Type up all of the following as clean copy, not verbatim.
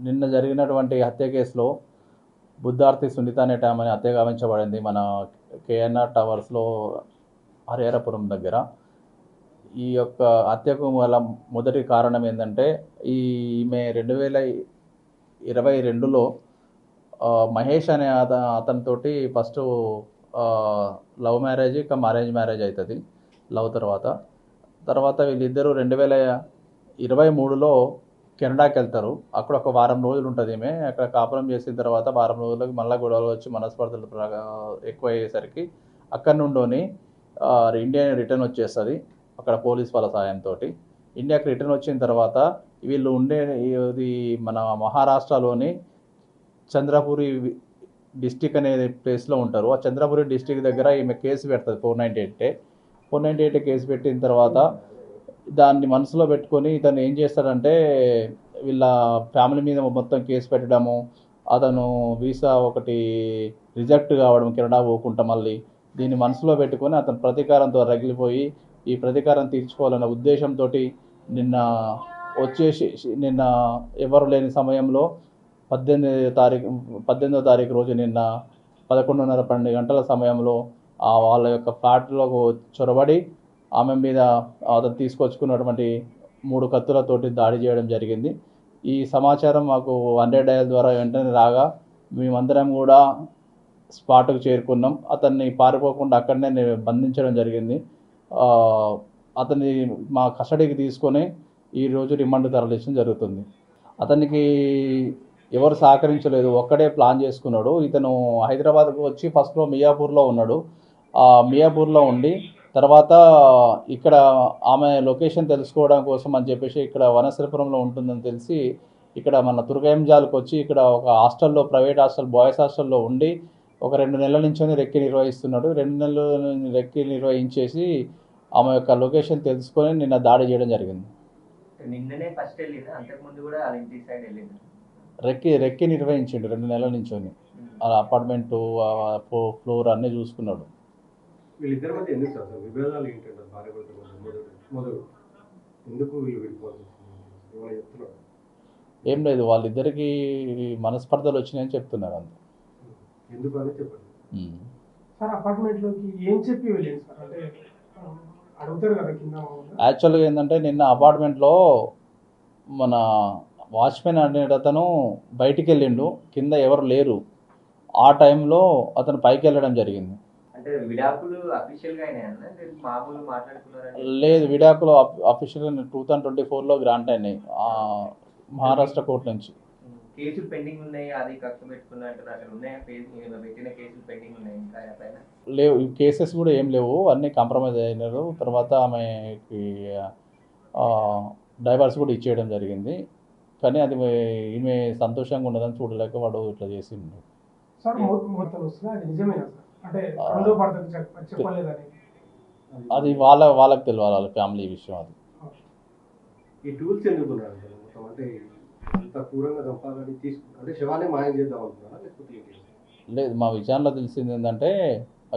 నిన్న జరిగినటువంటి హత్య కేసులో బుద్ధార్తి సునీత అనే ఆమె హత్య గావించబడింది మన కేఎన్ఆర్ టవర్స్లో హరిహరపురం దగ్గర. ఈ యొక్క హత్యకు గల మొదటి కారణం ఏంటంటే ఈమె 2022లో మహేష్ అనే అతనితోటి first love marriage come arrange marriage అవుతుంది. లవ్ తర్వాత వీళ్ళిద్దరూ 2023లో కెనడాకి వెళ్తారు. అక్కడ ఒక వారం రోజులు ఉంటుంది. ఈమె అక్కడ కాపురం చేసిన తర్వాత వారం రోజులకు మళ్ళీ గొడవలు వచ్చి మనస్పర్ధలు ఎక్కువ అయ్యేసరికి అక్కడి నుండి ఇండియా రిటర్న్ వచ్చేస్తుంది. అక్కడ పోలీస్ వాళ్ళ సాయంతో ఇండియాకి రిటర్న్ వచ్చిన తర్వాత వీళ్ళు ఇది మన మహారాష్ట్రలోని చంద్రపురి డిస్టిక్ అనే ప్లేస్లో ఉంటారు. ఆ చంద్రపురి డిస్టిక్ దగ్గర ఈమె కేసు పెడుతుంది 498 కేసు పెట్టిన తర్వాత దాన్ని మనసులో పెట్టుకొని ఇతను ఏం చేస్తాడంటే వీళ్ళ ఫ్యామిలీ మీద మొత్తం కేసు పెట్టడము, అతను వీసా ఒకటి రిజెక్ట్ కావడం కెనడా పోకుండా మళ్ళీ దీన్ని మనసులో పెట్టుకొని అతను ప్రతీకారంతో రగిలిపోయి ఈ ప్రతీకారం తీర్చుకోవాలన్న ఉద్దేశంతో నిన్న ఎవరు లేని సమయంలో 18వ తారీఖు రోజు నిన్న 11:30-12 గంటల సమయంలో వాళ్ళ యొక్క ఫ్లాట్లోకి చొరబడి ఆమె మీద అతను తీసుకొచ్చుకున్నటువంటి 3 కత్తులతోటి దాడి చేయడం జరిగింది. ఈ సమాచారం మాకు 100 డయల్ ద్వారా వెంటనే రాగా మేమందరం కూడా స్పాట్కు చేరుకున్నాం. అతన్ని పారిపోకుండా అక్కడనే బంధించడం జరిగింది. అతన్ని మా కస్టడీకి తీసుకొని ఈరోజు రిమాండ్ తరలించడం జరుగుతుంది. అతనికి ఎవరు సహకరించలేదు, ఒక్కడే ప్లాన్ చేసుకున్నాడు. ఇతను హైదరాబాద్కు వచ్చి ఫస్ట్లో మియాపూర్లో ఉన్నాడు. మియాపూర్లో ఉండి తర్వాత ఇక్కడ ఆమె లొకేషన్ తెలుసుకోవడం కోసం అని చెప్పేసి ఇక్కడ వనస్థలిపురంలో ఉంటుందని తెలిసి ఇక్కడ మన తుర్గయంజాలకు వచ్చి ఇక్కడ ఒక హాస్టల్లో ప్రైవేట్ హాస్టల్ బాయ్స్ హాస్టల్లో ఉండి ఒక 2 నెలల నుంచి రెక్కి నిర్వహిస్తున్నాడు. 2 నెలలు రెక్కి నిర్వహించేసి ఆమె యొక్క లొకేషన్ తెలుసుకొని నిన్న దాడి చేయడం జరిగింది. నిన్ననే ఫస్ట్ వెళ్ళింది, అంతకుముందు కూడా వాళ్ళ ఇంటి సైడ్ వెళ్ళింది. రెక్కి నిర్వహించిండు 2 నెలల నుంచి. అలా అపార్ట్మెంటు ఫ్లోర్ అన్నీ చూసుకున్నాడు. వీళ్ళిద్దరి మధ్య ఎందుకు సార్ విభేదాలు ఏంటంటే భార్య భర్తల మొదలు ఎందుకు వీళ్ళు విడిపోతుంది చెప్తున్నారు? ఏం లేదు, వాళ్ళిద్దరికి మనస్పర్ధలు వచ్చినాయని చెప్తున్నారు అంతే. ఎందుకు అని చెప్పండి సార్. అపార్ట్మెంట్లోకి ఏం చెప్పి వెళ్ళింది సార్? అంటే అడుగుతారు కదా కింద. యాక్చువల్గా ఏంటంటే నిన్న అపార్ట్మెంట్లో మన వాచ్మెన్ అనే అతను బయటికి వెళ్ళిండు, కింద ఎవరు లేరు. ఆ టైంలో అతను పైకి వెళ్ళడం జరిగింది. లేదు, విడాకులు అఫీషియల్గా 2024లో గ్రాంట్ అయినాయి మహారాష్ట్ర కోర్టు నుంచి. కేసులు పెండింగ్ ఉన్నాయి, అది కక్ష పెట్టుకున్నట్టున్నాయా? పెట్టిన కేసులు పెండింగ్ ఉన్నాయి ఇంకా పైన? లేవు, కేసెస్ కూడా ఏం లేవు, అన్నీ కాంప్రమైజ్ అయినారు. తర్వాత ఆమెకి డైవర్స్ కూడా ఇచ్చేయడం జరిగింది. కానీ అది ఈమె సంతోషంగా ఉన్నదని చూడలేక వాడు ఇట్లా చేసిండు. అది వాళ్ళకి తెలియాలి, వాళ్ళ ఫ్యామిలీ విషయం అది. ఈ టూల్స్ ఎందుకు అంటే అంత క్రూరంగా చంపాలని అంటే శవాన్ని మాయం చేద్దాం అనుకున్నారా లేకపోతే? లేదు, మా విచారణలో తెలిసింది ఏంటంటే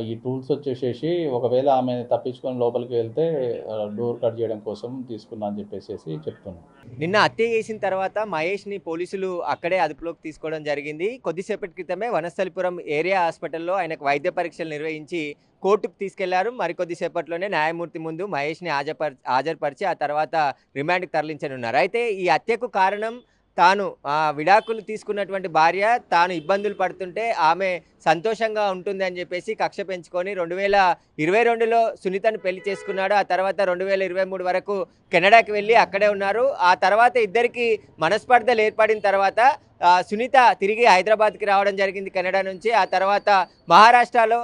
ఈ టూల్స్ వచ్చేసేసి ఒకవేళ ఆమె తప్పించుకొని లోపలికి వెళ్తే డోర్ కట్ చేయడం కోసం తీసుకున్నా అని చెప్పేసి చెప్తున్నాను. నిన్న హత్య చేసిన తర్వాత మహేష్ని పోలీసులు అక్కడే అదుపులోకి తీసుకోవడం జరిగింది. కొద్దిసేపటి క్రితమే వనస్థలిపురం ఏరియా హాస్పిటల్లో ఆయనకు వైద్య పరీక్షలు నిర్వహించి కోర్టుకు తీసుకెళ్లారు. మరికొద్దిసేపట్లోనే న్యాయమూర్తి ముందు మహేష్ని హాజరుపరిచి ఆ తర్వాత రిమాండ్కి తరలించనున్నారు. అయితే ఈ హత్యకు కారణం తాను విడాకులు తీసుకున్నటువంటి భార్య తాను ఇబ్బందులు పడుతుంటే ఆమె సంతోషంగా ఉంటుంది అని చెప్పేసి కక్ష పెంచుకొని 2022లో సునీతను పెళ్లి చేసుకున్నాడు. ఆ తర్వాత 2023 వరకు కెనడాకి వెళ్ళి అక్కడే ఉన్నారు. ఆ తర్వాత ఇద్దరికి మనస్పర్ధలు ఏర్పడిన తర్వాత సునీత తిరిగి హైదరాబాద్కి రావడం జరిగింది కెనడా నుంచి. ఆ తర్వాత మహారాష్ట్రలో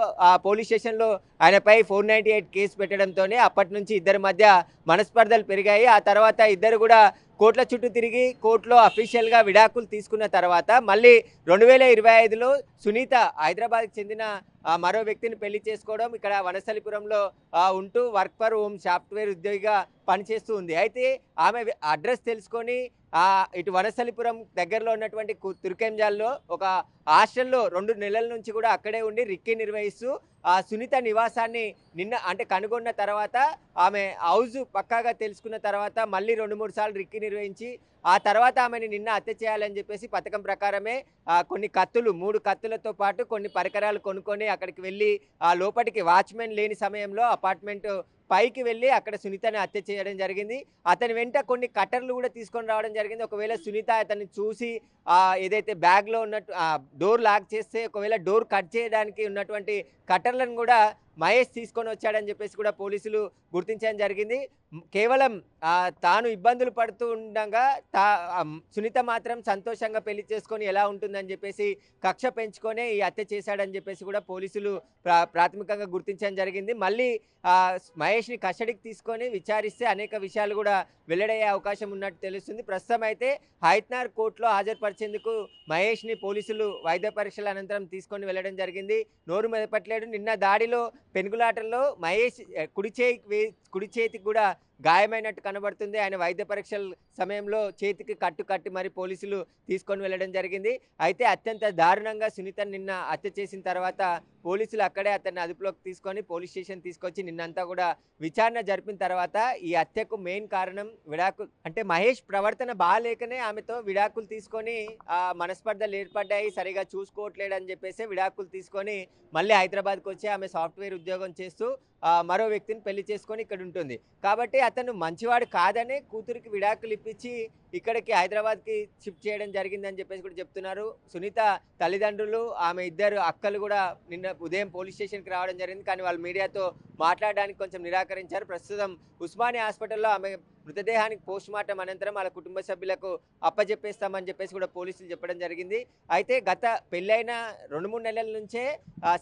పోలీస్ స్టేషన్లో ఆయనపై 498 కేసు పెట్టడంతో అప్పటి నుంచి ఇద్దరి మధ్య మనస్పర్ధలు పెరిగాయి. ఆ తర్వాత ఇద్దరు కూడా కోర్టుల చుట్టూ తిరిగి కోర్టులో అఫీషియల్గా విడాకులు తీసుకున్న తర్వాత మళ్ళీ 2025లో సునీత హైదరాబాద్కి చెందిన మరో వ్యక్తిని పెళ్లి చేసుకోవడం, ఇక్కడ వనస్థలిపురంలో ఉంటూ వర్క్ ఫర్ హోమ్ సాఫ్ట్వేర్ ఉద్యోగిగా పనిచేస్తూ ఉంది. అయితే ఆమె అడ్రస్ తెలుసుకొని ఇటు వనస్థలిపురం దగ్గరలో ఉన్నటువంటి తుర్కెంజాల్లో ఒక హాస్టల్లో 2 నెలల నుంచి కూడా అక్కడే ఉండి రిక్కీ నిర్వహిస్తూ సునీత నివాసాన్ని అంటే కనుగొన్న తర్వాత ఆమె హౌస్ పక్కాగా తెలుసుకున్న తర్వాత మళ్ళీ 2-3 సార్లు రిక్కీ నిర్వహించి ఆ తర్వాత ఆమెని నిన్న హత్య చేయాలని చెప్పేసి పథకం ప్రకారమే కొన్ని కత్తులు 3 కత్తులతో పాటు కొన్ని పరికరాలు కొనుక్కొని అక్కడికి వెళ్ళి లోపలికి వాచ్మెన్ లేని సమయంలో అపార్ట్మెంట్ పైకి వెళ్ళి అక్కడ సునీతని హత్య చేయడం జరిగింది. అతని వెంట కొన్ని కట్టర్లు కూడా తీసుకొని రావడం జరిగింది. ఒకవేళ సునీత అతన్ని చూసి ఏదైతే బ్యాగ్లో ఉన్నట్టు డోర్ లాక్ చేస్తే ఒకవేళ డోర్ కట్ చేయడానికి ఉన్నటువంటి కట్టర్లను కూడా మహేష్ తీసుకొని వచ్చాడని చెప్పేసి కూడా పోలీసులు గుర్తించడం జరిగింది. కేవలం తాను ఇబ్బందులు పడుతూ ఉండగా సునీత మాత్రం సంతోషంగా పెళ్లి చేసుకొని ఎలా ఉంటుందని చెప్పేసి కక్ష పెంచుకొని ఈ హత్య చేశాడని చెప్పేసి కూడా పోలీసులు ప్రాథమికంగా గుర్తించడం జరిగింది. మళ్ళీ మహేష్ని కస్టడీకి తీసుకొని విచారిస్తే అనేక విషయాలు కూడా వెల్లడయ్యే అవకాశం ఉన్నట్టు తెలుస్తుంది. ప్రస్తుతం అయితే హైత్నార్ కోర్టులో హాజరుపరిచేందుకు మహేష్ని పోలీసులు వైద్య పరీక్షల అనంతరం తీసుకొని వెళ్ళడం జరిగింది. నోరు మెదపట్లేడు. నిన్న దాడిలో పెనుగులాటల్లో మహేష్ కుడి చేతికి కూడా గాయమైనట్టు కనబడుతుంది. ఆయన వైద్య పరీక్షల సమయంలో చేతికి కట్టి మరి పోలీసులు తీసుకొని వెళ్ళడం జరిగింది. అయితే అత్యంత దారుణంగా సునీతను నిన్న హత్య చేసిన తర్వాత పోలీసులు అక్కడే అతన్ని అదుపులోకి తీసుకొని పోలీస్ స్టేషన్ తీసుకొచ్చి నిన్నంతా కూడా విచారణ జరిపిన తర్వాత ఈ హత్యకు మెయిన్ కారణం విడాకులు. అంటే మహేష్ ప్రవర్తన బాగాలేకనే ఆమెతో విడాకులు తీసుకొని మనస్పర్ధలు ఏర్పడ్డాయి, సరిగా చూసుకోవట్లేడని చెప్పేసి విడాకులు తీసుకొని మళ్ళీ హైదరాబాద్కి వచ్చి ఆమె సాఫ్ట్వేర్ ఉద్యోగం చేస్తూ మరో వ్యక్తిని పెళ్లి చేసుకొని ఇక్కడ ఉంటుంది. కాబట్టి అతను మంచివాడు కాదనే కూతురికి విడాకులు ఇప్పించి ఇక్కడికి హైదరాబాద్కి షిఫ్ట్ చేయడం జరిగిందని చెప్పేసి కూడా చెప్తున్నారు. సునీత తల్లిదండ్రులు ఆమె ఇద్దరు అక్కలు కూడా నిన్న ఉదయం పోలీస్ స్టేషన్కి రావడం జరిగింది. కానీ వాళ్ళు మీడియాతో మాట్లాడడానికి కొంచెం నిరాకరించారు. ప్రస్తుతం ఉస్మానియా హాస్పిటల్లో ఆమె మృతదేహానికి పోస్ట్ మార్టం అనంతరం వాళ్ళ కుటుంబ సభ్యులకు అప్పజెప్పేస్తామని చెప్పేసి కూడా పోలీసులు చెప్పడం జరిగింది. అయితే గత పెళ్ళైన 2-3 నెలల నుంచే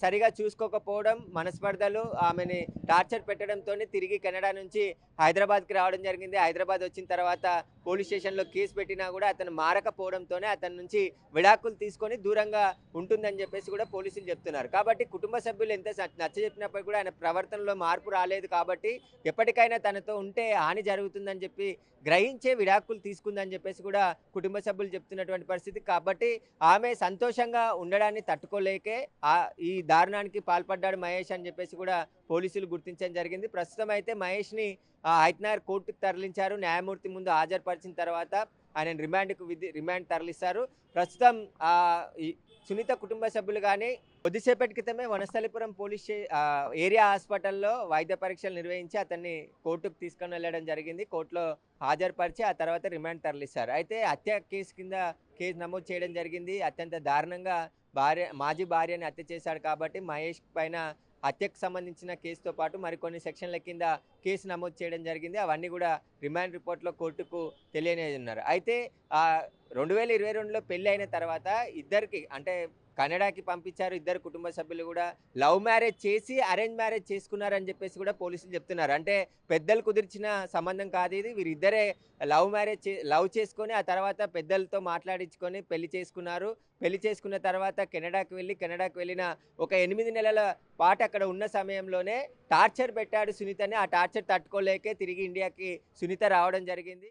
సరిగా చూసుకోకపోవడం, మనస్పర్ధలు, ఆమెని టార్చర్ పెట్టడంతో తిరిగి కెనడా నుంచి హైదరాబాద్కి రావడం జరిగింది. హైదరాబాద్ వచ్చిన తర్వాత పోలీస్ స్టేషన్లో కేసు పెట్టినా కూడా అతను మారకపోవడంతోనే అతని నుంచి విడాకులు తీసుకొని దూరంగా ఉంటుందని చెప్పేసి కూడా పోలీసులు చెప్తున్నారు. కాబట్టి కుటుంబ సభ్యులు ఎంత నచ్చజెప్పినప్పటికీ కూడా ఆయన ప్రవర్తనలో మార్పు రాలేదు. కాబట్టి ఎప్పటికైనా తనతో ఉంటే హాని జరుగుతుందని చెప్పి గ్రహించే విడాకులు తీసుకుందని చెప్పేసి కూడా కుటుంబ సభ్యులు చెప్తున్నటువంటి పరిస్థితి. కాబట్టి ఆమె సంతోషంగా ఉండడాన్ని తట్టుకోలేకే ఈ దారుణానికి పాల్పడ్డాడు మహేష్ అని చెప్పేసి కూడా పోలీసులు గుర్తించడం జరిగింది. ప్రస్తుతం అయితే మహేష్ని హైత్నార్ కోర్టుకు తరలించారు. న్యాయమూర్తి ముందు హాజరుపరిచిన తర్వాత ఆయన రిమాండ్ తరలిస్తారు. ప్రస్తుతం సునీత కుటుంబ సభ్యులు కానీ కొద్దిసేపటి క్రితమే వనస్థలిపురం ఏరియా హాస్పిటల్లో వైద్య పరీక్షలు నిర్వహించి అతన్ని కోర్టుకు తీసుకొని వెళ్ళడం జరిగింది. కోర్టులో హాజరుపరిచి ఆ తర్వాత రిమాండ్ తరలిస్తారు. అయితే హత్య కేసు కింద కేసు నమోదు చేయడం జరిగింది. అత్యంత దారుణంగా మాజీ భార్యని హత్య చేశాడు కాబట్టి మహేష్ పైన హత్యకు సంబంధించిన కేసుతో పాటు మరికొన్ని సెక్షన్ల కింద కేసు నమోదు చేయడం జరిగింది. అవన్నీ కూడా రిమాండ్ రిపోర్ట్లో కోర్టుకు తెలియజేస్తున్నారు. అయితే 2022లో పెళ్లి అయిన తర్వాత ఇద్దరికి అంటే కెనడాకి పంపించారు. ఇద్దరు కుటుంబ సభ్యులు కూడా లవ్ మ్యారేజ్ చేసి అరేంజ్ మ్యారేజ్ చేసుకున్నారని చెప్పేసి కూడా పోలీసులు చెప్తున్నారు. అంటే పెద్దలు కుదిర్చిన సంబంధం కాదు ఇది. వీరిద్దరే లవ్ చేసుకొని ఆ తర్వాత పెద్దలతో మాట్లాడించుకొని పెళ్లి చేసుకున్నారు. పెళ్లి చేసుకున్న తర్వాత కెనడాకి వెళ్ళిన ఒక 8 నెలల పాటు అక్కడ ఉన్న సమయంలోనే టార్చర్ పెట్టాడు సునీతని. ఆ టార్చర్ తట్టుకోలేకే తిరిగి ఇండియాకి సునీత రావడం జరిగింది.